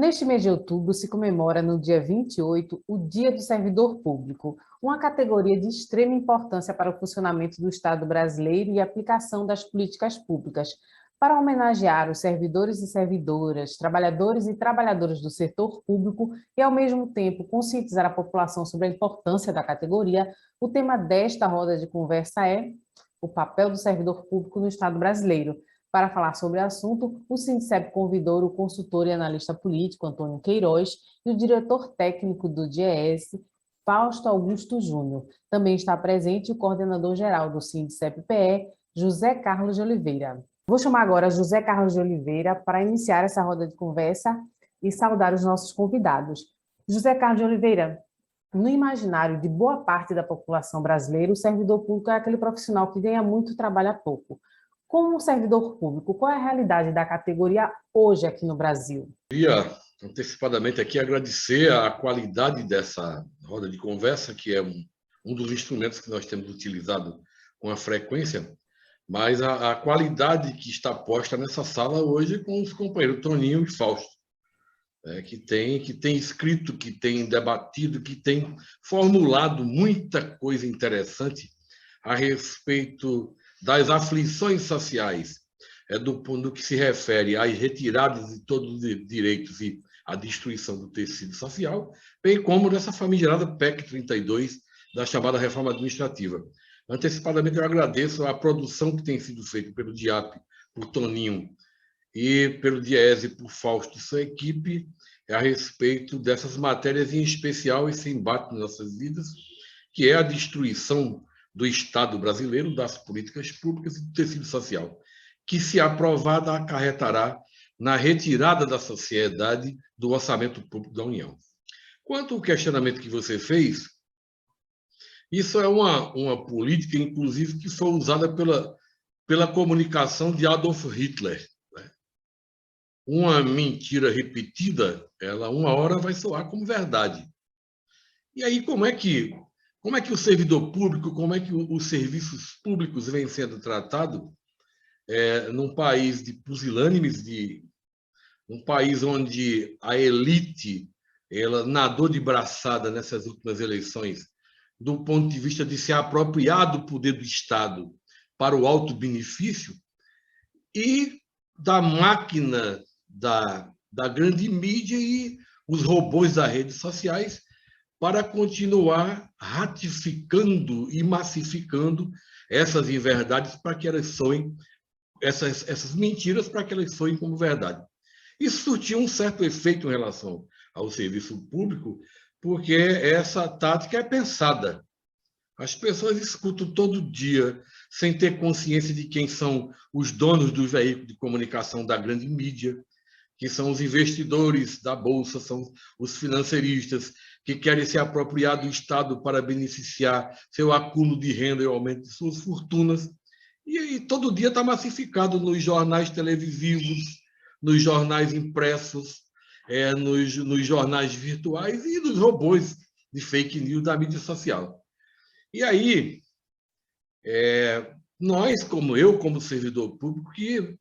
Neste mês de outubro, se comemora no dia 28 o Dia do Servidor Público, uma categoria de extrema importância para o funcionamento do Estado brasileiro e a aplicação das políticas públicas. Para homenagear os servidores e servidoras, trabalhadores e trabalhadoras do setor público e, ao mesmo tempo, conscientizar a população sobre a importância da categoria, o tema desta roda de conversa é o papel do servidor público no Estado brasileiro. Para falar sobre o assunto, o Sindicep convidou o consultor e analista político Antônio Queiroz e o diretor técnico do DIEESE, Fausto Augusto Júnior. Também está presente o coordenador-geral do Sindicep-PE, José Carlos de Oliveira. Vou chamar agora José Carlos de Oliveira para iniciar essa roda de conversa e saudar os nossos convidados. José Carlos de Oliveira, no imaginário de boa parte da população brasileira, o servidor público é aquele profissional que ganha muito e trabalha pouco. Como servidor público, qual é a realidade da categoria hoje aqui no Brasil? Queria antecipadamente aqui agradecer a qualidade dessa roda de conversa, que é um dos instrumentos que nós temos utilizado com a frequência, mas a qualidade que está posta nessa sala hoje com os companheiros Toninho e Fausto, que tem escrito, que tem debatido, que tem formulado muita coisa interessante a respeito das aflições sociais, no que se refere às retiradas de todos os direitos e à destruição do tecido social, bem como dessa famigerada PEC 32, da chamada reforma administrativa. Antecipadamente, eu agradeço a produção que tem sido feita pelo DIAP, por Toninho, e pelo DIEESE, por Fausto e sua equipe, a respeito dessas matérias, em especial esse embate nas nossas vidas, que é a destruição do Estado brasileiro, das políticas públicas e do tecido social, que, se aprovada, acarretará na retirada da sociedade do orçamento público da União. Quanto ao questionamento que você fez, isso é uma política, inclusive, que foi usada pela comunicação de Adolf Hitler. Uma mentira repetida, ela uma hora vai soar como verdade. E aí, como é que o servidor público, como é que os serviços públicos vêm sendo tratados num país de pusilânimes, num país onde a elite ela nadou de braçada nessas últimas eleições, do ponto de vista de se apropriar do poder do Estado para o alto benefício e da máquina da grande mídia e os robôs das redes sociais para continuar ratificando e massificando essas inverdades para que elas soem, essas mentiras para que elas soem como verdade. Isso surtiu um certo efeito em relação ao serviço público, porque essa tática é pensada. As pessoas escutam todo dia, sem ter consciência de quem são os donos dos veículos de comunicação da grande mídia, que são os investidores da Bolsa, são os financieiristas, que querem se apropriar do Estado para beneficiar seu acúmulo de renda e o aumento de suas fortunas. E todo dia está massificado nos jornais televisivos, nos jornais impressos, nos jornais virtuais e nos robôs de fake news da mídia social. E aí, nós, como servidor público, que,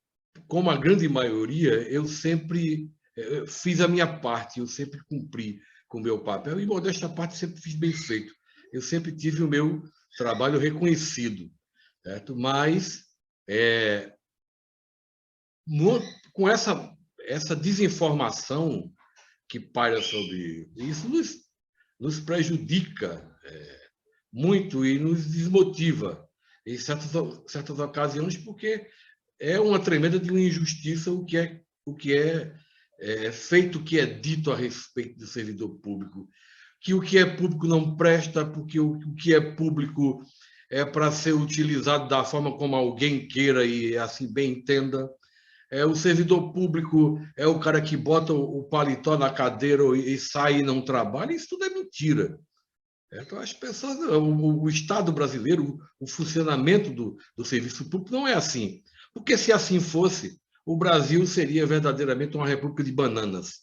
como a grande maioria, eu sempre fiz a minha parte, eu sempre cumpri com o meu papel, e, modéstia à parte, sempre fiz bem feito. Eu sempre tive o meu trabalho reconhecido, certo? Mas, com essa desinformação que paira sobre isso, nos prejudica muito e nos desmotiva em certas ocasiões, porque é uma tremenda de uma injustiça o que é feito, o que é dito a respeito do servidor público, que o que é público não presta, porque o que é público é para ser utilizado da forma como alguém queira e assim bem entenda. O servidor público é o cara que bota o paletó na cadeira e sai e não trabalha. Isso tudo é mentira. Então, as pessoas, o Estado brasileiro, o funcionamento do serviço público não é assim. Porque, se assim fosse, o Brasil seria verdadeiramente uma república de bananas.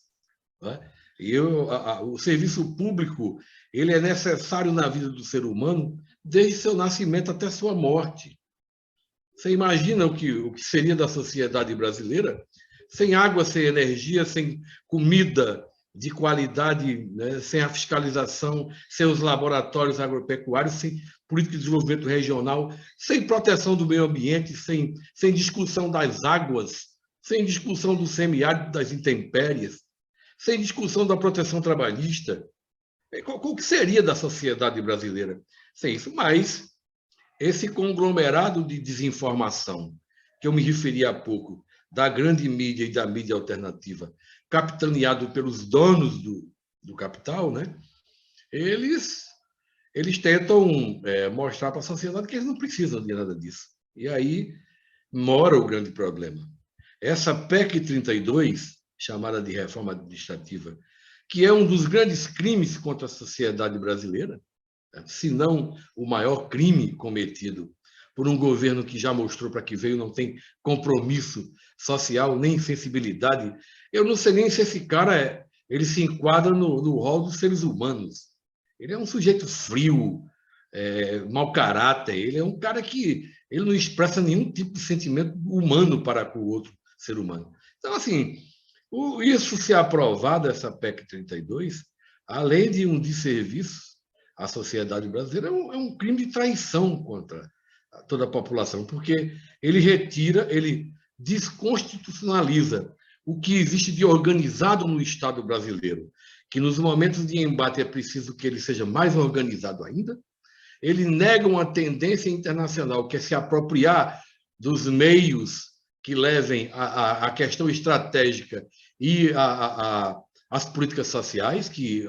O serviço público ele é necessário na vida do ser humano desde seu nascimento até sua morte. Você imagina o que seria da sociedade brasileira sem água, sem energia, sem comida de qualidade, né? Sem a fiscalização, sem os laboratórios agropecuários, sem política de desenvolvimento regional, sem proteção do meio ambiente, sem discussão das águas, sem discussão do semiárido, das intempéries, sem discussão da proteção trabalhista. O que seria da sociedade brasileira sem isso? Mas esse conglomerado de desinformação, que eu me referi há pouco, da grande mídia e da mídia alternativa, capitaneado pelos donos do capital, né? Eles tentam mostrar para a sociedade que eles não precisam de nada disso. E aí mora o grande problema. Essa PEC 32, chamada de reforma administrativa, que é um dos grandes crimes contra a sociedade brasileira, se não o maior crime cometido por um governo que já mostrou para que veio, não tem compromisso social, nem sensibilidade. Eu não sei nem se esse cara ele se enquadra no rol dos seres humanos. Ele é um sujeito frio, mau caráter, ele é um cara que ele não expressa nenhum tipo de sentimento humano para com o outro ser humano. Então, assim, isso se aprovado, essa PEC 32, além de um desserviço à sociedade brasileira, é um crime de traição contra toda a população, porque ele desconstitucionaliza o que existe de organizado no Estado brasileiro, que nos momentos de embate é preciso que ele seja mais organizado ainda. Ele nega uma tendência internacional, que é se apropriar dos meios que levem à questão estratégica e às políticas sociais, que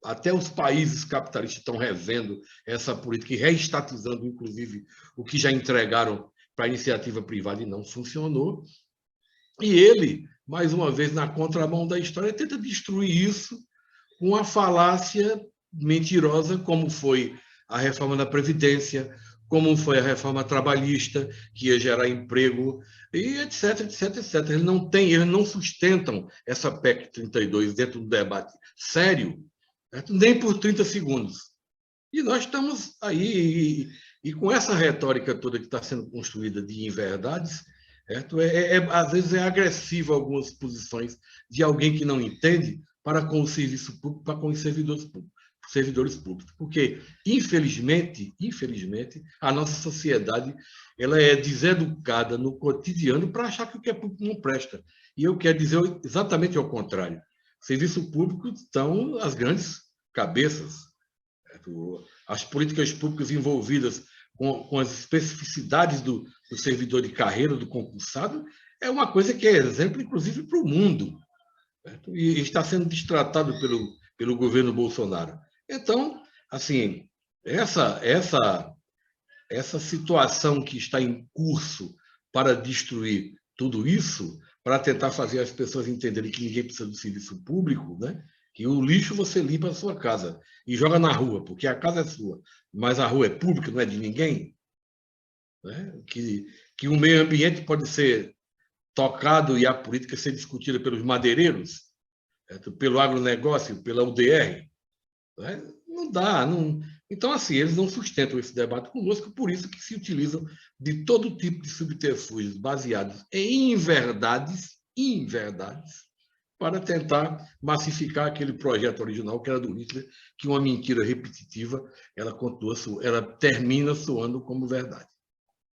até os países capitalistas estão revendo essa política e reestatizando, inclusive, o que já entregaram para a iniciativa privada e não funcionou. E ele, mais uma vez, na contramão da história, tenta destruir isso com uma falácia mentirosa, como foi a reforma da Previdência, como foi a reforma trabalhista, que ia gerar emprego, e etc, etc, etc. Eles não sustentam essa PEC 32 dentro do debate sério, certo? Nem por 30 segundos. E nós estamos aí, e com essa retórica toda que está sendo construída de inverdades, certo? Às vezes é agressivo algumas posições de alguém que não entende para com o serviço público, para com os servidores públicos, porque, infelizmente, a nossa sociedade ela é deseducada no cotidiano para achar que o que é público não presta. E eu quero dizer exatamente ao contrário. Serviço público estão as grandes cabeças, certo? As políticas públicas envolvidas com as especificidades do servidor de carreira, do concursado, é uma coisa que é exemplo, inclusive, para o mundo, certo? E está sendo destratado pelo governo Bolsonaro. Então, assim, essa situação que está em curso para destruir tudo isso, para tentar fazer as pessoas entenderem que ninguém precisa do serviço público, né? Que o lixo você limpa a sua casa e joga na rua, porque a casa é sua, mas a rua é pública, não é de ninguém, né? Que o meio ambiente pode ser tocado e a política ser discutida pelos madeireiros, certo? Pelo agronegócio, pela UDR, né? Não dá. Não... Então, assim, eles não sustentam esse debate conosco, por isso que se utilizam de todo tipo de subterfúgios baseados em inverdades, para tentar massificar aquele projeto original que era do Hitler, que uma mentira repetitiva, ela termina soando como verdade.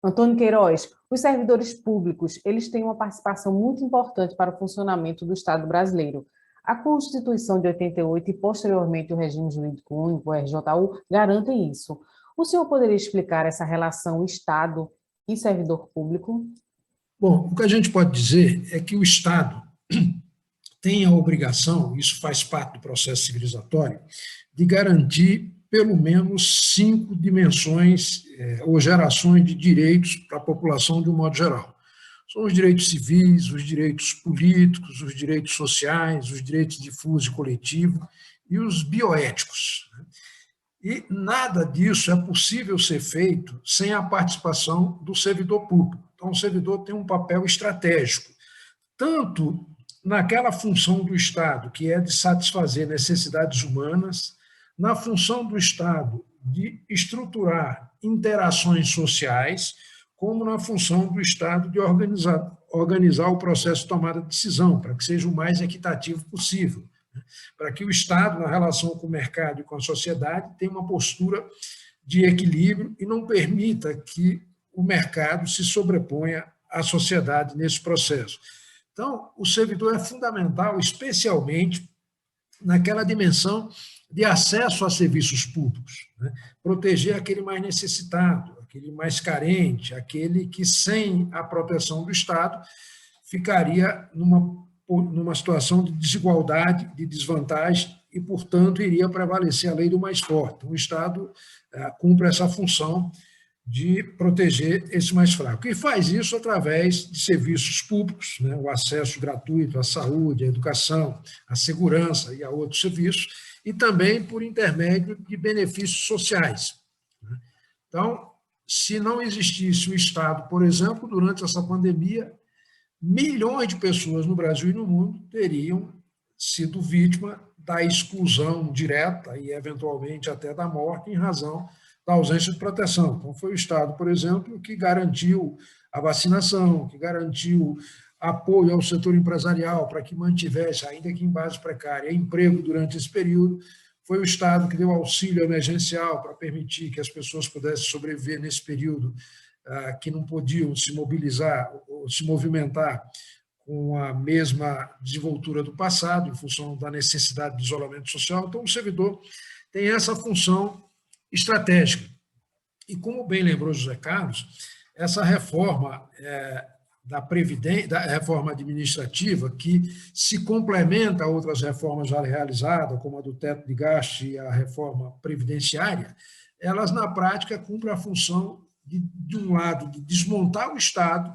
Antônio Queiroz, os servidores públicos, eles têm uma participação muito importante para o funcionamento do Estado brasileiro. A Constituição de 88 e, posteriormente, o regime jurídico único, o RJU, garantem isso. O senhor poderia explicar essa relação Estado e servidor público? Bom, o que a gente pode dizer é que o Estado tem a obrigação, isso faz parte do processo civilizatório, de garantir pelo menos 5 dimensões ou gerações de direitos para a população de um modo geral. São os direitos civis, os direitos políticos, os direitos sociais, os direitos difusos e coletivos e os bioéticos. E nada disso é possível ser feito sem a participação do servidor público. Então, o servidor tem um papel estratégico, tanto naquela função do Estado, que é de satisfazer necessidades humanas, na função do Estado de estruturar interações sociais, como na função do Estado de organizar o processo de tomada de decisão, para que seja o mais equitativo possível, né? Para que o Estado, na relação com o mercado e com a sociedade, tenha uma postura de equilíbrio e não permita que o mercado se sobreponha à sociedade nesse processo. Então, o servidor é fundamental, especialmente naquela dimensão de acesso a serviços públicos, né? Proteger aquele mais necessitado, aquele mais carente, aquele que, sem a proteção do Estado, ficaria numa situação de desigualdade, de desvantagem, e, portanto, iria prevalecer a lei do mais forte. O Estado cumpre essa função de proteger esse mais fraco. E faz isso através de serviços públicos, né? O acesso gratuito à saúde, à educação, à segurança e a outros serviços, e também por intermédio de benefícios sociais, né? Então, se não existisse o Estado, por exemplo, durante essa pandemia, milhões de pessoas no Brasil e no mundo teriam sido vítima da exclusão direta e, eventualmente, até da morte em razão da ausência de proteção. Então, foi o Estado, por exemplo, que garantiu a vacinação, que garantiu apoio ao setor empresarial para que mantivesse, ainda que em base precária, emprego durante esse período. Foi o Estado que deu auxílio emergencial para permitir que as pessoas pudessem sobreviver nesse período que não podiam se mobilizar ou se movimentar com a mesma desenvoltura do passado, em função da necessidade de isolamento social. Então, o servidor tem essa função estratégica. E, como bem lembrou José Carlos, essa reforma da Previdência, da reforma administrativa, que se complementa a outras reformas já realizadas, como a do teto de gasto e a reforma previdenciária, elas, na prática, cumprem a função de um lado, de desmontar o Estado,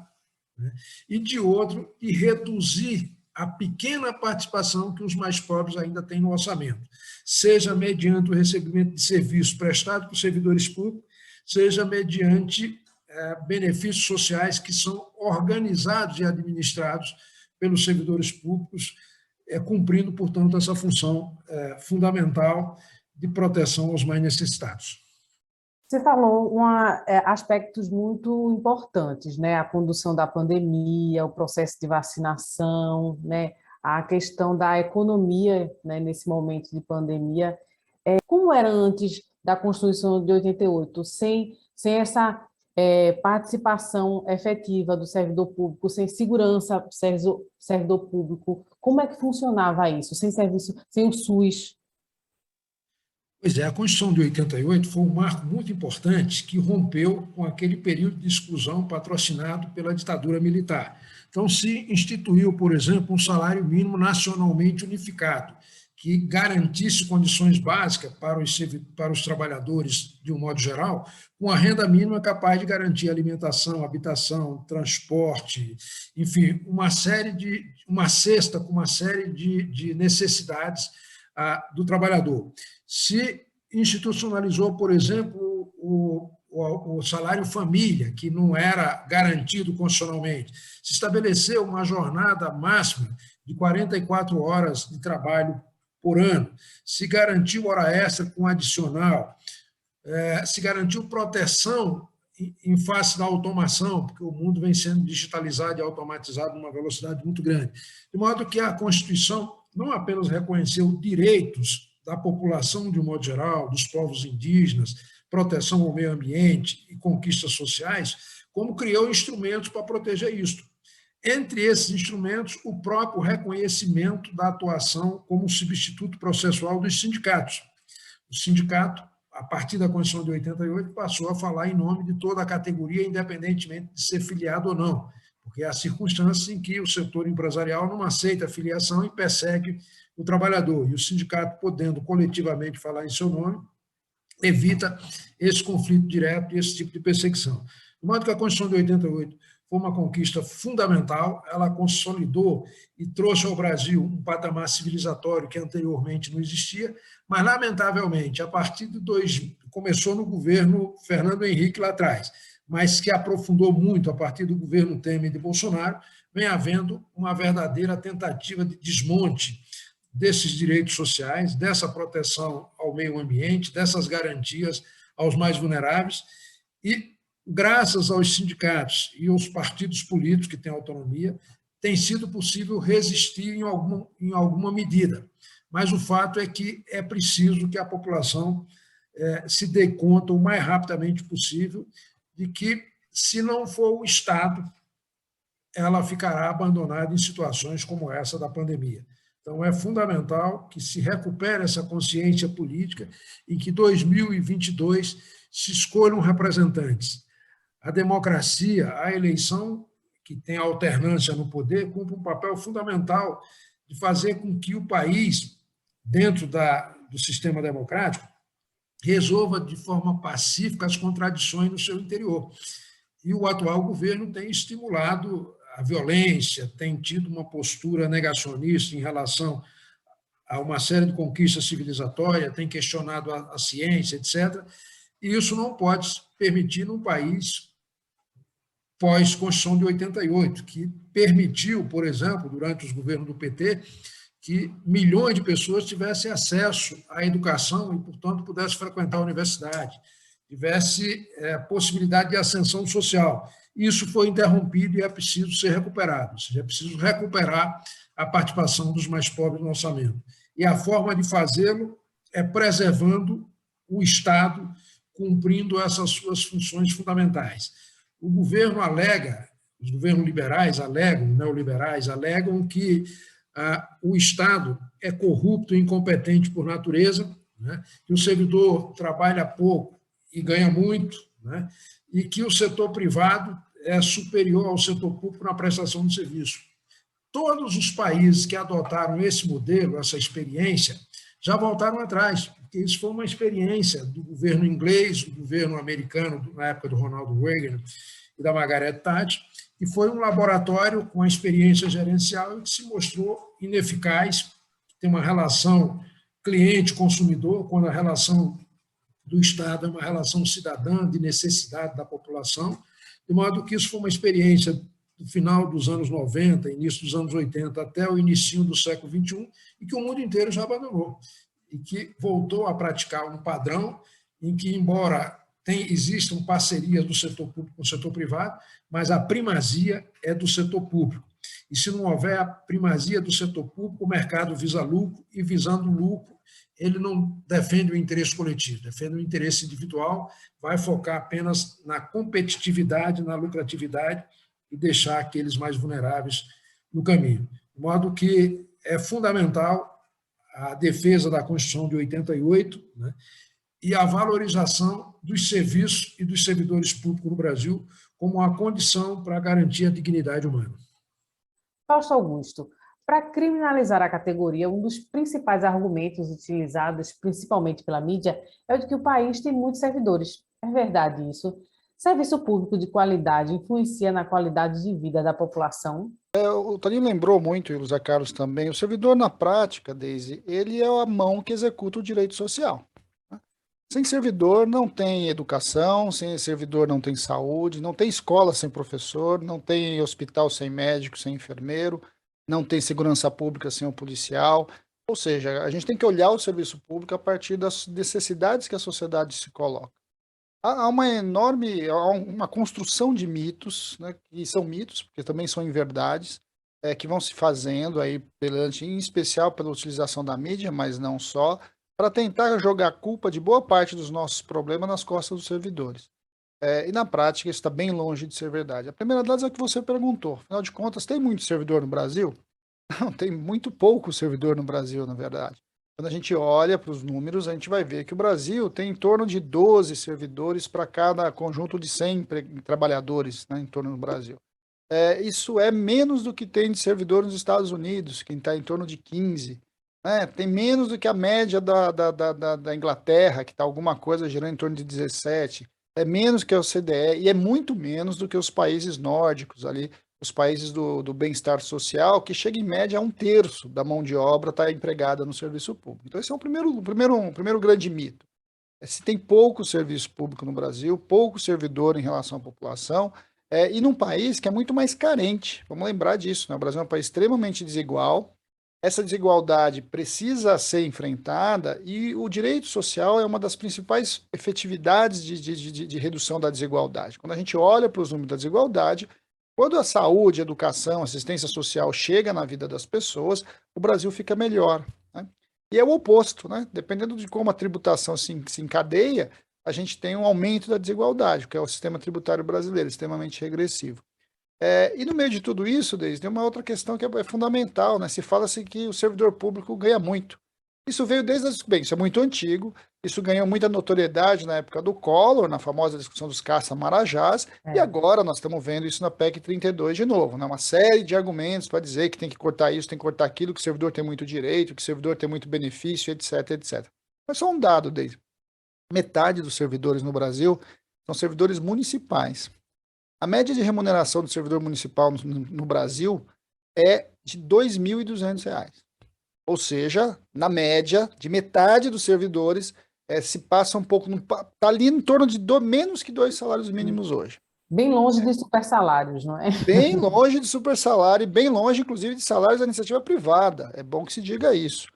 né, e, de outro, de reduzir a pequena participação que os mais pobres ainda têm no orçamento, seja mediante o recebimento de serviços prestados por servidores públicos, seja mediante benefícios sociais que são organizados e administrados pelos servidores públicos, cumprindo, portanto, essa função fundamental de proteção aos mais necessitados. Você falou aspectos muito importantes, né? A condução da pandemia, o processo de vacinação, né? A questão da economia, né? Nesse momento de pandemia. Como era antes da Constituição de 88, sem essa participação efetiva do servidor público, sem segurança do servidor público? Como é que funcionava isso, sem serviço, sem o SUS? Pois é, a Constituição de 88 foi um marco muito importante que rompeu com aquele período de exclusão patrocinado pela ditadura militar. Então, se instituiu, por exemplo, um salário mínimo nacionalmente unificado, que garantisse condições básicas para os trabalhadores, de um modo geral, com a renda mínima capaz de garantir alimentação, habitação, transporte, enfim, uma cesta com uma série de necessidades do trabalhador. Se institucionalizou, por exemplo, o salário família, que não era garantido constitucionalmente. Se estabeleceu uma jornada máxima de 44 horas de trabalho por ano. Se garantiu hora extra com adicional. Se garantiu proteção em face da automação, porque o mundo vem sendo digitalizado e automatizado numa velocidade muito grande. De modo que a Constituição não apenas reconheceu direitos da população de um modo geral, dos povos indígenas, proteção ao meio ambiente e conquistas sociais, como criou instrumentos para proteger isso. Entre esses instrumentos, o próprio reconhecimento da atuação como substituto processual dos sindicatos. O sindicato, a partir da Constituição de 88, passou a falar em nome de toda a categoria, independentemente de ser filiado ou não, porque há circunstâncias em que o setor empresarial não aceita a filiação e persegue o trabalhador, e o sindicato, podendo coletivamente falar em seu nome, evita esse conflito direto e esse tipo de perseguição. De modo que a Constituição de 88 foi uma conquista fundamental, ela consolidou e trouxe ao Brasil um patamar civilizatório que anteriormente não existia, mas, lamentavelmente, a partir de começou no governo Fernando Henrique lá atrás, mas que aprofundou muito a partir do governo Temer e de Bolsonaro, vem havendo uma verdadeira tentativa de desmonte desses direitos sociais, dessa proteção ao meio ambiente, dessas garantias aos mais vulneráveis, e Graças aos sindicatos e aos partidos políticos que têm autonomia, tem sido possível resistir em alguma medida. Mas o fato é que é preciso que a população se dê conta o mais rapidamente possível de que, se não for o Estado, ela ficará abandonada em situações como essa da pandemia. Então, é fundamental que se recupere essa consciência política e que 2022 se escolham representantes. A democracia, a eleição, que tem alternância no poder, cumpre um papel fundamental de fazer com que o país, dentro do sistema democrático, resolva de forma pacífica as contradições no seu interior. E o atual governo tem estimulado a violência, tem tido uma postura negacionista em relação a uma série de conquistas civilizatórias, tem questionado a ciência, etc. E isso não pode se permitir num país pós-Constituição de 88, que permitiu, por exemplo, durante os governos do PT, que milhões de pessoas tivessem acesso à educação e, portanto, pudessem frequentar a universidade, tivesse possibilidade de ascensão social. Isso foi interrompido e é preciso ser recuperado, ou seja, é preciso recuperar a participação dos mais pobres no orçamento. E a forma de fazê-lo é preservando o Estado, cumprindo essas suas funções fundamentais. O governo alega, os governos liberais alegam, neoliberais alegam que o Estado é corrupto e incompetente por natureza, né, que o servidor trabalha pouco e ganha muito, né, e que o setor privado é superior ao setor público na prestação de serviço. Todos os países que adotaram esse modelo, essa experiência, já voltaram atrás, porque isso foi uma experiência do governo inglês, do governo americano, na época do Ronald Reagan e da Margaret Thatcher, e foi um laboratório com a experiência gerencial que se mostrou ineficaz, tem uma relação cliente-consumidor, quando a relação do Estado é uma relação cidadã de necessidade da população, de modo que isso foi uma experiência do final dos anos 90, início dos anos 80, até o início do século XXI, e que o mundo inteiro já abandonou, e que voltou a praticar um padrão em que, embora existam parcerias do setor público com o setor privado, mas a primazia é do setor público. E se não houver a primazia do setor público, o mercado visa lucro, e visando lucro, ele não defende o interesse coletivo, defende o interesse individual, vai focar apenas na competitividade, na lucratividade, e deixar aqueles mais vulneráveis no caminho. De modo que é fundamental a defesa da Constituição de 88, né, e a valorização dos serviços e dos servidores públicos no Brasil como uma condição para garantir a dignidade humana. Fausto Augusto, para criminalizar a categoria, um dos principais argumentos utilizados, principalmente pela mídia, é o de que o país tem muitos servidores. É verdade isso? Serviço público de qualidade influencia na qualidade de vida da população? O Toninho lembrou muito, e o José Carlos também, o servidor na prática, Deise, ele é a mão que executa o direito social. Sem servidor não tem educação, sem servidor não tem saúde, não tem escola sem professor, não tem hospital sem médico, sem enfermeiro, não tem segurança pública sem um policial. Ou seja, a gente tem que olhar o serviço público a partir das necessidades que a sociedade se coloca. Há uma construção de mitos, né, que são mitos, porque também são inverdades, que vão se fazendo aí, em especial pela utilização da mídia, mas não só, para tentar jogar a culpa de boa parte dos nossos problemas nas costas dos servidores. E na prática isso está bem longe de ser verdade. A primeira delas é o que você perguntou. Afinal de contas, tem muito servidor no Brasil? Não, tem muito pouco servidor no Brasil, na verdade. Quando a gente olha para os números, a gente vai ver que o Brasil tem em torno de 12 servidores para cada conjunto de 100 trabalhadores, né, em torno do Brasil. Isso é menos do que tem de servidor nos Estados Unidos, que está em torno de 15. Tem menos do que a média da Inglaterra, que está alguma coisa girando em torno de 17. É menos que a OCDE e é muito menos do que os países nórdicos ali, os países do bem-estar social, que chega em média a 1/3 da mão de obra está empregada no serviço público. Então esse é o primeiro grande mito. Se tem pouco serviço público no Brasil, pouco servidor em relação à população, e num país que é muito mais carente. Vamos lembrar disso, né? O Brasil é um país extremamente desigual, essa desigualdade precisa ser enfrentada e o direito social é uma das principais efetividades de redução da desigualdade. Quando a gente olha para os números da desigualdade, quando a saúde, a educação, assistência social chega na vida das pessoas, o Brasil fica melhor, né? E é o oposto, né? Dependendo de como a tributação se encadeia, a gente tem um aumento da desigualdade, que é o sistema tributário brasileiro, extremamente regressivo. E no meio de tudo isso, Deise, tem uma outra questão que é fundamental, né? Se fala-se que o servidor público ganha muito. Isso veio bem, isso é muito antigo, isso ganhou muita notoriedade na época do Collor, na famosa discussão dos caça-marajás, e agora nós estamos vendo isso na PEC 32 de novo, né? Uma série de argumentos para dizer que tem que cortar isso, tem que cortar aquilo, que o servidor tem muito direito, que o servidor tem muito benefício, etc, etc. Mas só um dado, Deise. Metade dos servidores no Brasil são servidores municipais. A média de remuneração do servidor municipal no Brasil é de R$ 2.200. Ou seja, na média, de metade dos servidores se passa um pouco, está ali em torno de menos que 2 salários mínimos hoje. Bem longe de super salários, não é? Bem longe de super salário, e bem longe, inclusive, de salários da iniciativa privada. É bom que se diga isso.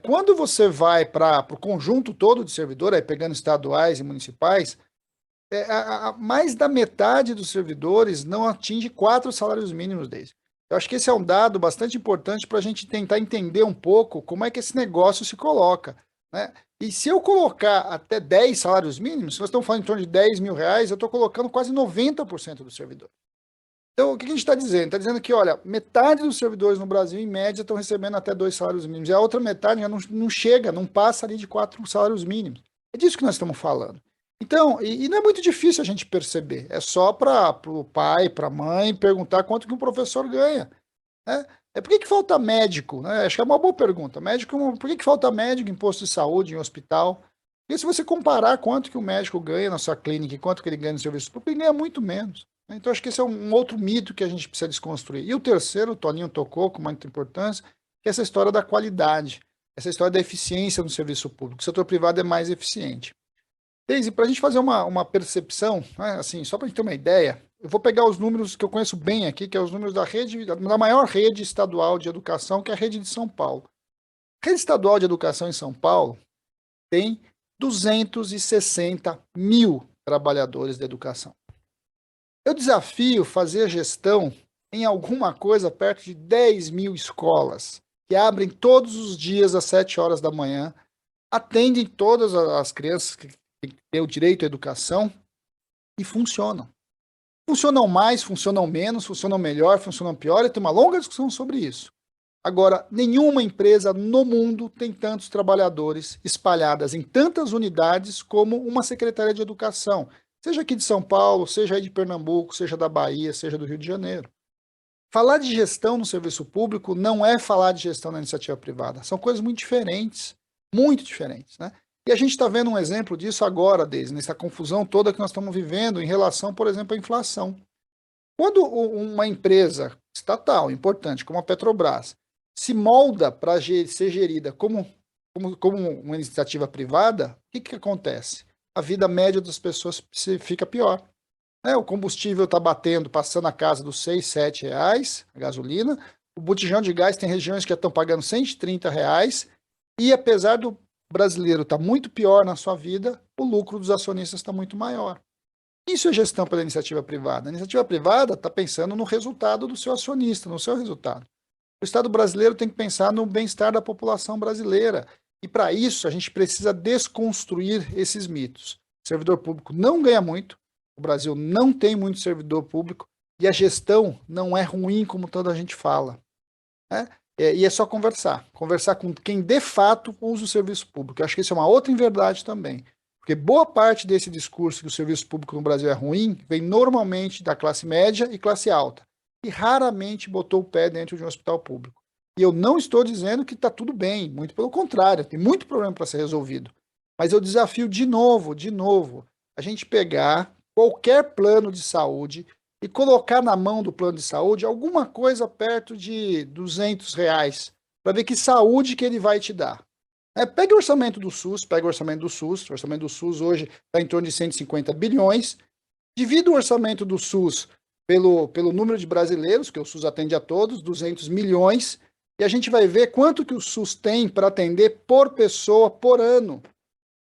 Quando você vai para o conjunto todo de servidor, aí pegando estaduais e municipais, mais da metade dos servidores não atinge 4 salários mínimos deles. Eu acho que esse é um dado bastante importante para a gente tentar entender um pouco como é que esse negócio se coloca, né? E se eu colocar até 10 salários mínimos, se nós estamos falando em torno de R$ 10.000, eu estou colocando quase 90% do servidor. Então, o que a gente está dizendo? Está dizendo que, olha, metade dos servidores no Brasil, em média, estão recebendo até 2 salários mínimos. E a outra metade já não chega, não passa ali de 4 salários mínimos. É disso que nós estamos falando. Então, e não é muito difícil a gente perceber. É só para o pai, para a mãe, perguntar quanto que um professor ganha, né? Por que falta médico, né? Acho que é uma boa pergunta. Por que falta médico em posto de saúde, em hospital? Porque se você comparar quanto que o médico ganha na sua clínica e quanto que ele ganha no serviço público, ele ganha muito menos. Então, acho que esse é um outro mito que a gente precisa desconstruir. E o terceiro, o Toninho tocou com muita importância, que é essa história da qualidade, essa história da eficiência no serviço público. O setor privado é mais eficiente. Deise, para a gente fazer uma percepção, né, assim, só para a gente ter uma ideia, eu vou pegar os números que eu conheço bem aqui, que é os números da maior rede estadual de educação, que é a rede de São Paulo. A rede estadual de educação em São Paulo tem 260 mil trabalhadores da educação. Eu desafio fazer gestão em alguma coisa perto de 10 mil escolas, que abrem todos os dias às 7 horas da manhã, atendem todas as crianças que têm o direito à educação e funcionam. Funcionam mais, funcionam menos, funcionam melhor, funcionam pior, e tem uma longa discussão sobre isso. Agora, nenhuma empresa no mundo tem tantos trabalhadores espalhadas em tantas unidades como uma Secretaria de Educação, seja aqui de São Paulo, seja aí de Pernambuco, seja da Bahia, seja do Rio de Janeiro. Falar de gestão no serviço público não é falar de gestão na iniciativa privada. São coisas muito diferentes, né? E a gente está vendo um exemplo disso agora, Deise, nessa confusão toda que nós estamos vivendo em relação, por exemplo, à inflação. Quando uma empresa estatal, importante, como a Petrobras, se molda para ser gerida como uma iniciativa privada, o que acontece? A vida média das pessoas fica pior. O combustível está passando a casa dos R$ 6, R$ 7, a gasolina. O botijão de gás tem regiões que já estão pagando R$ 130, e apesar do brasileiro estar muito pior na sua vida, o lucro dos acionistas está muito maior. Isso é gestão pela iniciativa privada. A iniciativa privada está pensando no resultado do seu acionista, no seu resultado. O Estado brasileiro tem que pensar no bem-estar da população brasileira. E para isso, a gente precisa desconstruir esses mitos. O servidor público não ganha muito, o Brasil não tem muito servidor público, e a gestão não é ruim como toda a gente fala, né? E é só conversar com quem de fato usa o serviço público. Eu acho que isso é uma outra inverdade também. Porque boa parte desse discurso que o serviço público no Brasil é ruim vem normalmente da classe média e classe alta, e raramente botou o pé dentro de um hospital público. E eu não estou dizendo que está tudo bem, muito pelo contrário, tem muito problema para ser resolvido. Mas eu desafio de novo, a gente pegar qualquer plano de saúde e colocar na mão do plano de saúde alguma coisa perto de R$ 200, para ver que saúde que ele vai te dar. Pega o orçamento do SUS, o orçamento do SUS hoje está em torno de 150 bilhões, divida o orçamento do SUS pelo número de brasileiros, que o SUS atende a todos, 200 milhões, e a gente vai ver quanto que o SUS tem para atender por pessoa, por ano.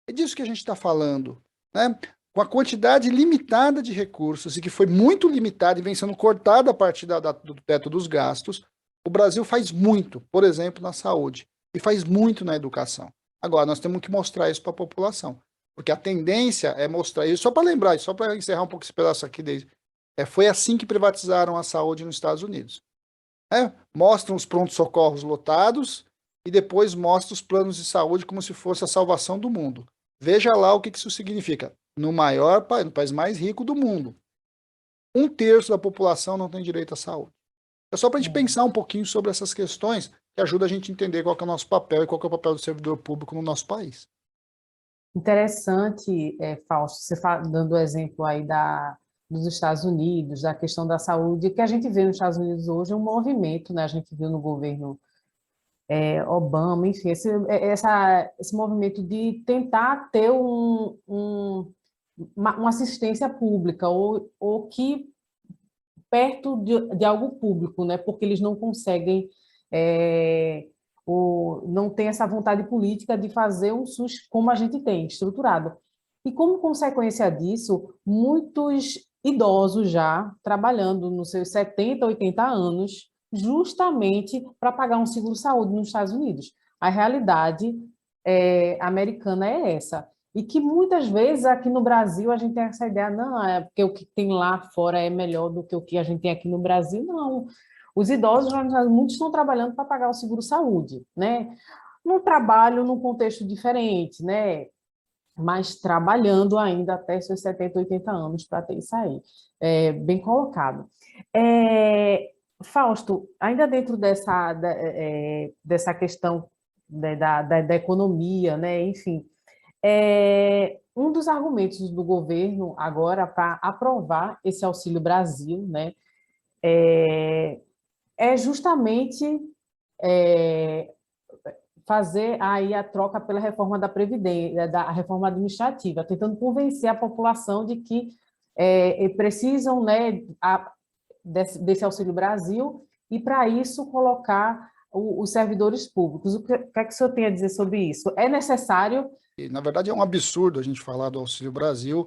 É disso que a gente está falando, né? Com a quantidade limitada de recursos, e que foi muito limitada e vem sendo cortada a partir do teto dos gastos, o Brasil faz muito, por exemplo, na saúde, e faz muito na educação. Agora, nós temos que mostrar isso para a população, porque a tendência é mostrar isso, só para lembrar, só para encerrar um pouco esse pedaço aqui, foi assim que privatizaram a saúde nos Estados Unidos. Mostram os prontos-socorros lotados e depois mostram os planos de saúde como se fosse a salvação do mundo. Veja lá o que isso significa. No país mais rico do mundo, 1/3 da população não tem direito à saúde. É só para a gente pensar um pouquinho sobre essas questões que ajuda a gente a entender qual que é o nosso papel e qual que é o papel do servidor público no nosso país. Interessante, Fausto, você dando o exemplo aí dos Estados Unidos, da questão da saúde, que a gente vê nos Estados Unidos hoje é um movimento, né? A gente viu no governo Obama, enfim, esse movimento de tentar ter uma assistência pública, ou que perto de algo público, né? Porque eles não conseguem, não tem essa vontade política de fazer um SUS como a gente tem, estruturado. E como consequência disso, muitos idosos já trabalhando nos seus 70, 80 anos, justamente para pagar um seguro-saúde nos Estados Unidos. A realidade americana é essa. E que muitas vezes aqui no Brasil a gente tem essa ideia, não, é porque o que tem lá fora é melhor do que o que a gente tem aqui no Brasil. Não. Os idosos, muitos estão trabalhando para pagar o seguro-saúde, né? Num trabalho, num contexto diferente, né? Mas trabalhando ainda até seus 70, 80 anos para ter isso aí. Bem colocado. Fausto, ainda dentro dessa questão da economia, né? Enfim, um dos argumentos do governo agora para aprovar esse Auxílio Brasil, né? Justamente fazer aí a troca pela reforma da Previdência, da reforma administrativa, tentando convencer a população de que precisam, né, desse Auxílio Brasil, e para isso colocar os servidores públicos. O que é que o senhor tem a dizer sobre isso? É necessário? E, na verdade, é um absurdo a gente falar do Auxílio Brasil,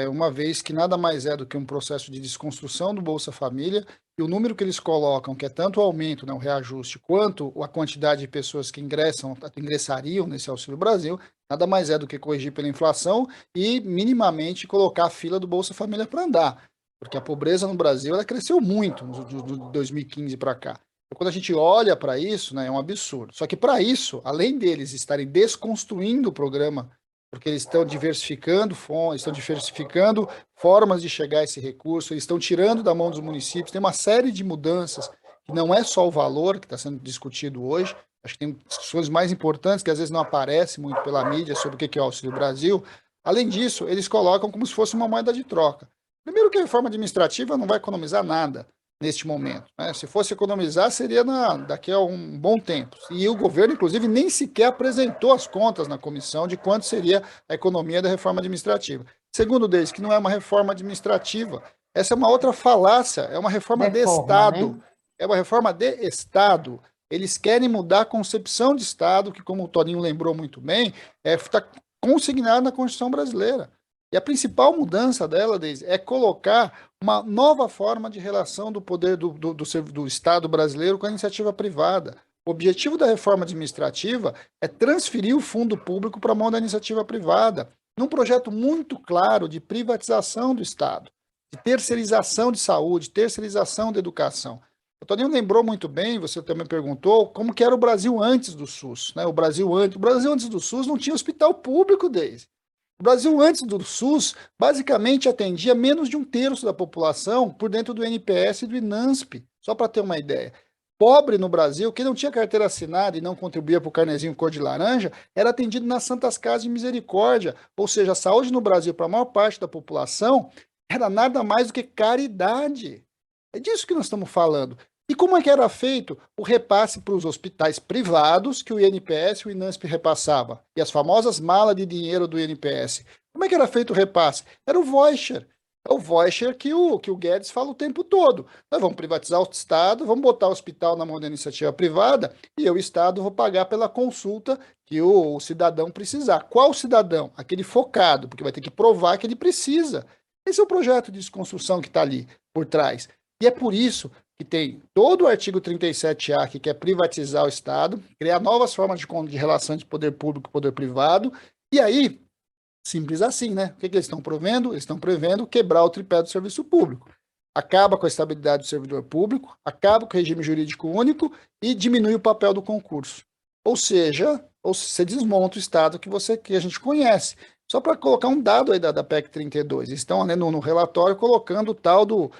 uma vez que nada mais é do que um processo de desconstrução do Bolsa Família, e o número que eles colocam, que é tanto o aumento, né, o reajuste, quanto a quantidade de pessoas que ingressariam nesse Auxílio Brasil, nada mais é do que corrigir pela inflação e minimamente colocar a fila do Bolsa Família para andar, porque a pobreza no Brasil ela cresceu muito de 2015 para cá. Quando a gente olha para isso, né, é um absurdo. Só que para isso, além deles estarem desconstruindo o programa, porque eles estão diversificando fontes, estão diversificando formas de chegar a esse recurso, eles estão tirando da mão dos municípios, tem uma série de mudanças, que não é só o valor que está sendo discutido hoje, acho que tem discussões mais importantes que às vezes não aparecem muito pela mídia sobre o que é o Auxílio Brasil. Além disso, eles colocam como se fosse uma moeda de troca. Primeiro que a reforma administrativa não vai economizar nada neste momento, né? Se fosse economizar, seria daqui a um bom tempo. E o governo, inclusive, nem sequer apresentou as contas na comissão de quanto seria a economia da reforma administrativa. Segundo deles, que não é uma reforma administrativa. Essa é uma outra falácia, é uma reforma de Estado. Né? É uma reforma de Estado. Eles querem mudar a concepção de Estado, que, como o Toninho lembrou muito bem, está consignada na Constituição brasileira. E a principal mudança dela, Deise, é colocar uma nova forma de relação do poder do Estado brasileiro com a iniciativa privada. O objetivo da reforma administrativa é transferir o fundo público para a mão da iniciativa privada, num projeto muito claro de privatização do Estado, de terceirização de saúde, terceirização da educação. O Toninho lembrou muito bem, você também perguntou, como que era o Brasil antes do SUS. Né? O Brasil antes do SUS não tinha hospital público, Deise. O Brasil, antes do SUS, basicamente atendia menos de 1/3 da população por dentro do NPS e do INASP, só para ter uma ideia. Pobre no Brasil, quem não tinha carteira assinada e não contribuía para o carnezinho cor de laranja, era atendido nas Santas Casas de Misericórdia, ou seja, a saúde no Brasil, para a maior parte da população, era nada mais do que caridade. É disso que nós estamos falando. E como é que era feito o repasse para os hospitais privados que o INPS e o INASP repassava? E as famosas malas de dinheiro do INPS. Como é que era feito o repasse? Era o voucher. É o voucher que o Guedes fala o tempo todo. Nós vamos privatizar o Estado, vamos botar o hospital na mão da iniciativa privada e eu, Estado, vou pagar pela consulta que o cidadão precisar. Qual cidadão? Aquele focado, porque vai ter que provar que ele precisa. Esse é o projeto de desconstrução que está ali por trás. E é por isso que tem todo o artigo 37A que quer privatizar o Estado, criar novas formas de relação de poder público e poder privado, e aí, simples assim, né? O que eles estão prevendo? Eles estão prevendo quebrar o tripé do serviço público. Acaba com a estabilidade do servidor público, acaba com o regime jurídico único e diminui o papel do concurso. Ou seja, você desmonta o Estado que a gente conhece. Só para colocar um dado aí da PEC 32, eles estão, né, no relatório colocando o tal do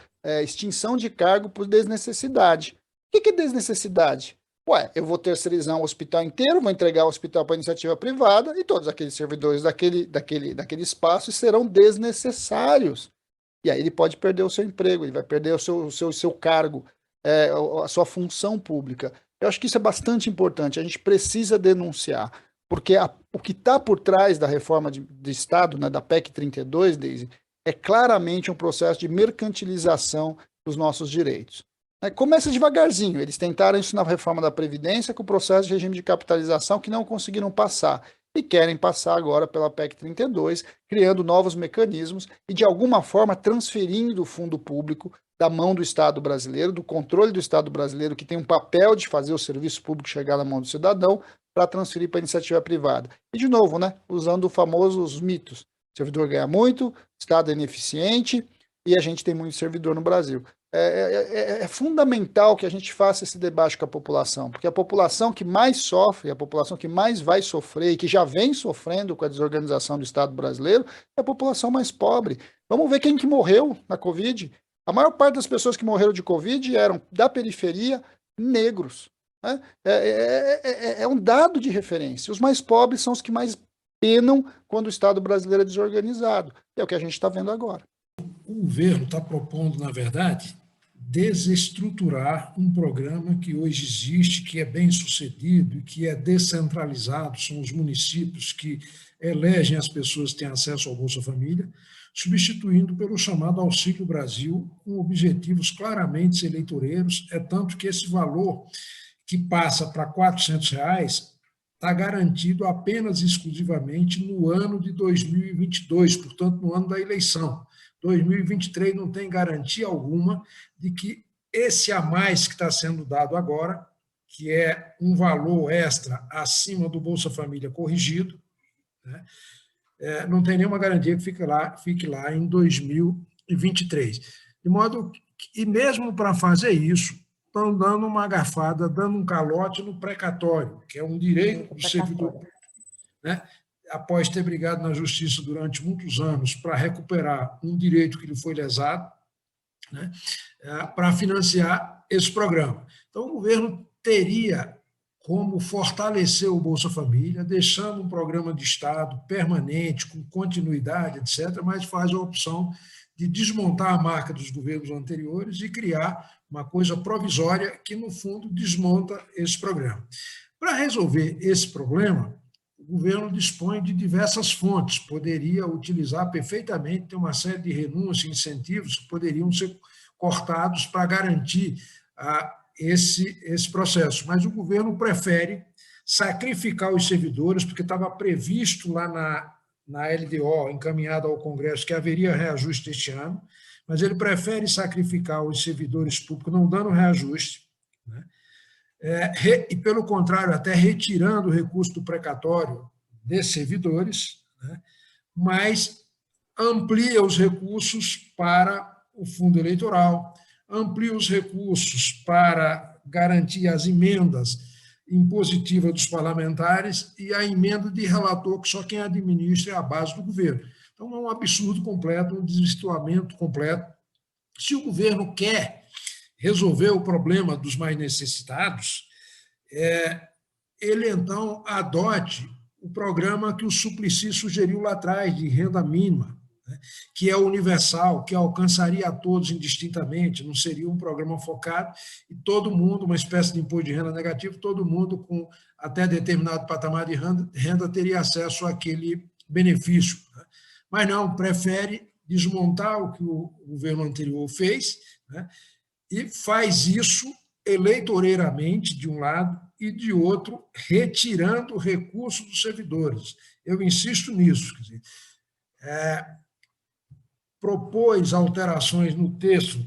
extinção de cargo por desnecessidade. O que é desnecessidade? Ué, eu vou terceirizar um hospital inteiro, vou entregar o hospital para iniciativa privada e todos aqueles servidores daquele espaço serão desnecessários. E aí ele pode perder o seu emprego, ele vai perder o seu cargo, a sua função pública. Eu acho que isso é bastante importante, a gente precisa denunciar, porque o que está por trás da reforma de Estado, né, da PEC 32, Deise, é claramente um processo de mercantilização dos nossos direitos. Começa devagarzinho, eles tentaram isso na reforma da Previdência com o processo de regime de capitalização que não conseguiram passar e querem passar agora pela PEC 32, criando novos mecanismos e de alguma forma transferindo o fundo público da mão do Estado brasileiro, do controle do Estado brasileiro, que tem um papel de fazer o serviço público chegar na mão do cidadão, para transferir para a iniciativa privada. E de novo, né, usando os mitos. O servidor ganha muito, o Estado é ineficiente e a gente tem muito servidor no Brasil. É fundamental que a gente faça esse debate com a população, porque a população que mais sofre, a população que mais vai sofrer e que já vem sofrendo com a desorganização do Estado brasileiro é a população mais pobre. Vamos ver quem que morreu na Covid. A maior parte das pessoas que morreram de Covid eram da periferia, negros. Né? É um dado de referência. Os mais pobres são os que mais penam quando o Estado brasileiro é desorganizado. É o que a gente está vendo agora. O governo está propondo, na verdade, desestruturar um programa que hoje existe, que é bem sucedido e que é descentralizado, são os municípios que elegem as pessoas que têm acesso ao Bolsa Família, substituindo pelo chamado Auxílio Brasil, com objetivos claramente eleitoreiros, é tanto que esse valor que passa para R$ 400 está garantido apenas e exclusivamente no ano de 2022, portanto, no ano da eleição. 2023 não tem garantia alguma de que esse a mais que está sendo dado agora, que é um valor extra acima do Bolsa Família corrigido, né, não tem nenhuma garantia que fique lá em 2023. De modo que, e mesmo para fazer isso, estão dando uma garfada, dando um calote no precatório, que é um direito do servidor, né? Após ter brigado na justiça durante muitos anos para recuperar um direito que lhe foi lesado, né, para financiar esse programa. Então, o governo teria como fortalecer o Bolsa Família, deixando um programa de Estado permanente, com continuidade, etc., mas faz a opção de desmontar a marca dos governos anteriores e criar uma coisa provisória que, no fundo, desmonta esse programa. Para resolver esse problema, o governo dispõe de diversas fontes, poderia utilizar perfeitamente, tem uma série de renúncias e incentivos que poderiam ser cortados para garantir esse processo, mas o governo prefere sacrificar os servidores, porque estava previsto lá na LDO, encaminhada ao Congresso, que haveria reajuste este ano, mas ele prefere sacrificar os servidores públicos, não dando reajuste, né? E, pelo contrário, até retirando o recurso do precatório desses servidores, né? Mas amplia os recursos para o fundo eleitoral, amplia os recursos para garantir as emendas impositivas dos parlamentares e a emenda de relator, que só quem administra é a base do governo. Então, é um absurdo completo, um desvirtuamento completo. Se o governo quer resolver o problema dos mais necessitados, ele, então, adote o programa que o Suplicy sugeriu lá atrás, de renda mínima, né, que é universal, que alcançaria a todos indistintamente, não seria um programa focado, e todo mundo, uma espécie de imposto de renda negativo, todo mundo com até determinado patamar de renda teria acesso àquele benefício. Né? Mas não, prefere desmontar o que o governo anterior fez, né, e faz isso eleitoreiramente, de um lado, e de outro, retirando recursos dos servidores. Eu insisto nisso. Quer dizer, propôs alterações no texto,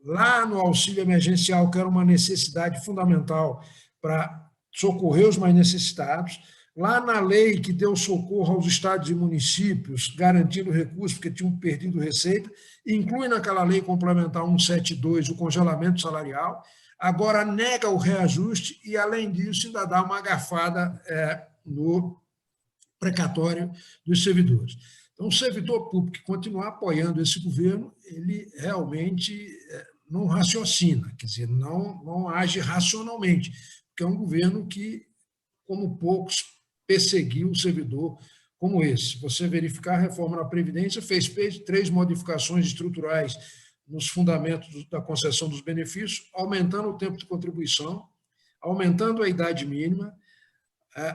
lá no auxílio emergencial, que era uma necessidade fundamental para socorrer os mais necessitados, lá na lei que deu socorro aos estados e municípios, garantindo recursos, porque tinham perdido receita, inclui naquela lei complementar 172 o congelamento salarial, agora nega o reajuste e, além disso, ainda dá uma agafada no precatório dos servidores. Então, o servidor público que continuar apoiando esse governo, ele realmente não raciocina, quer dizer, não age racionalmente, porque é um governo que, como poucos, perseguiu o servidor como esse. Se você verificar, a reforma da Previdência fez 3 modificações estruturais nos fundamentos da concessão dos benefícios, aumentando o tempo de contribuição, aumentando a idade mínima,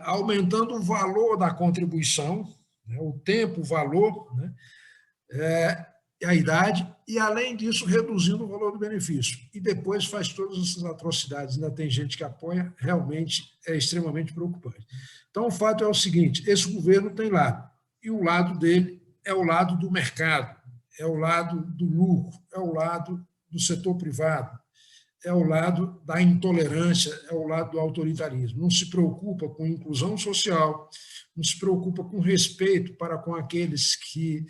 aumentando o valor da contribuição, né, o tempo, o valor, né, a idade, e, além disso, reduzindo o valor do benefício. E depois faz todas essas atrocidades. Ainda tem gente que apoia, realmente é extremamente preocupante. Então, o fato é o seguinte, esse governo tem lado, e o lado dele é o lado do mercado, é o lado do lucro, é o lado do setor privado, é o lado da intolerância, é o lado do autoritarismo. Não se preocupa com inclusão social, não se preocupa com respeito para com aqueles que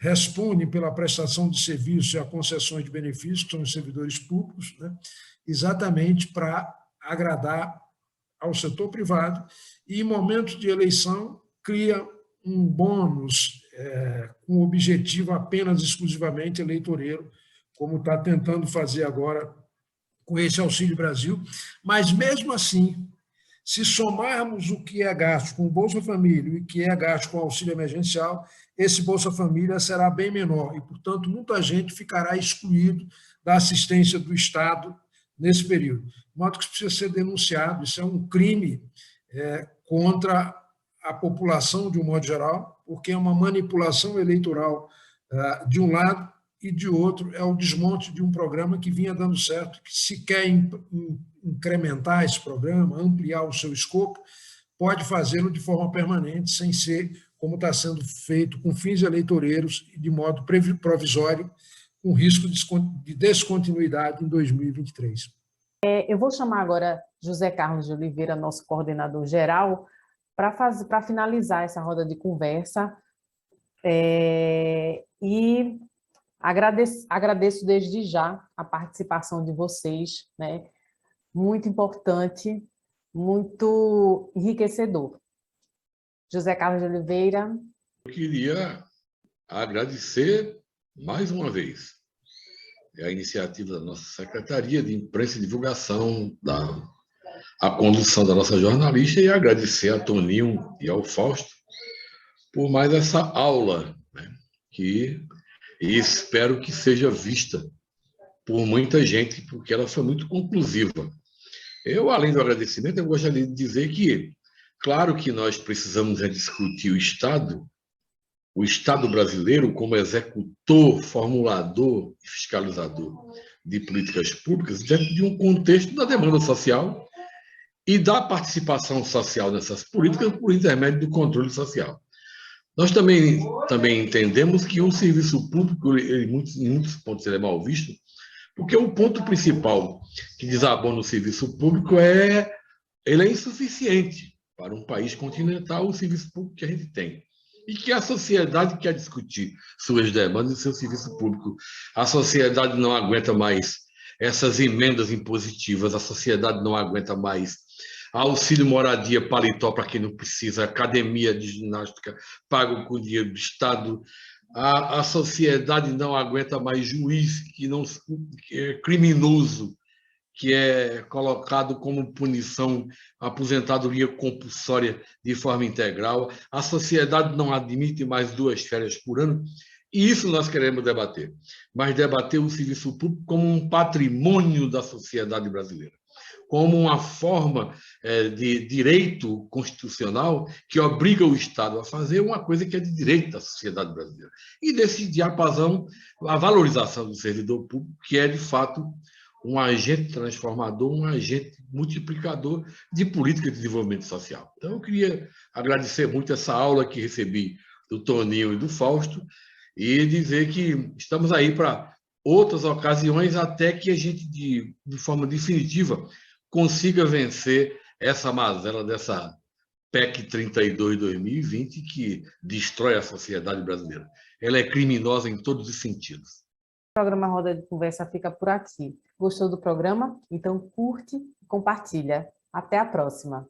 respondem pela prestação de serviços e a concessões de benefícios, que são os servidores públicos, né, exatamente para agradar ao setor privado, e, em momentos de eleição, cria um bônus com objetivo apenas exclusivamente eleitoreiro, como está tentando fazer agora com esse Auxílio Brasil. Mas, mesmo assim, se somarmos o que é gasto com o Bolsa Família e o que é gasto com o auxílio emergencial, esse Bolsa Família será bem menor e, portanto, muita gente ficará excluído da assistência do Estado nesse período. De modo que isso precisa ser denunciado, isso é um crime contra a população de um modo geral, porque é uma manipulação eleitoral de um lado, e, de outro, é o desmonte de um programa que vinha dando certo, que, se quer incrementar esse programa, ampliar o seu escopo, pode fazê-lo de forma permanente, sem ser como está sendo feito, com fins eleitoreiros e de modo provisório, com risco de descontinuidade em 2023. Eu vou chamar agora José Carlos de Oliveira, nosso coordenador geral, para finalizar essa roda de conversa, e agradeço desde já a participação de vocês, né? Muito importante, muito enriquecedor. José Carlos de Oliveira. Eu queria agradecer mais uma vez a iniciativa da nossa Secretaria de Imprensa e Divulgação, a condução da nossa jornalista, e agradecer a Toninho e ao Fausto por mais essa aula, né, e espero que seja vista por muita gente, porque ela foi muito conclusiva. Eu, além do agradecimento, eu gostaria de dizer que, claro que nós precisamos discutir o Estado brasileiro como executor, formulador e fiscalizador de políticas públicas dentro de um contexto da demanda social e da participação social nessas políticas por intermédio do controle social. Nós também entendemos que o serviço público, em muitos pontos, ele é mal visto, porque o ponto principal que desabona o serviço público ele é insuficiente para um país continental, o serviço público que a gente tem. E que a sociedade quer discutir suas demandas e seu serviço público. A sociedade não aguenta mais essas emendas impositivas, a sociedade não aguenta mais auxílio moradia, paletó para quem não precisa, academia de ginástica pago com dinheiro do Estado. A sociedade não aguenta mais juiz que é criminoso, que é colocado como punição aposentadoria compulsória de forma integral. A sociedade não admite mais 2 férias por ano. E isso nós queremos debater. Mas debater o serviço público como um patrimônio da sociedade brasileira. como uma forma de direito constitucional que obriga o Estado a fazer uma coisa que é de direito da sociedade brasileira. E desse diapasão, a valorização do servidor público, que é, de fato, um agente transformador, um agente multiplicador de política de desenvolvimento social. Então, eu queria agradecer muito essa aula que recebi do Toninho e do Fausto e dizer que estamos aí para outras ocasiões até que a gente, de forma definitiva, consiga vencer essa mazela dessa PEC 32/2020 que destrói a sociedade brasileira. Ela é criminosa em todos os sentidos. O programa Roda de Conversa fica por aqui. Gostou do programa? Então curte e compartilha. Até a próxima.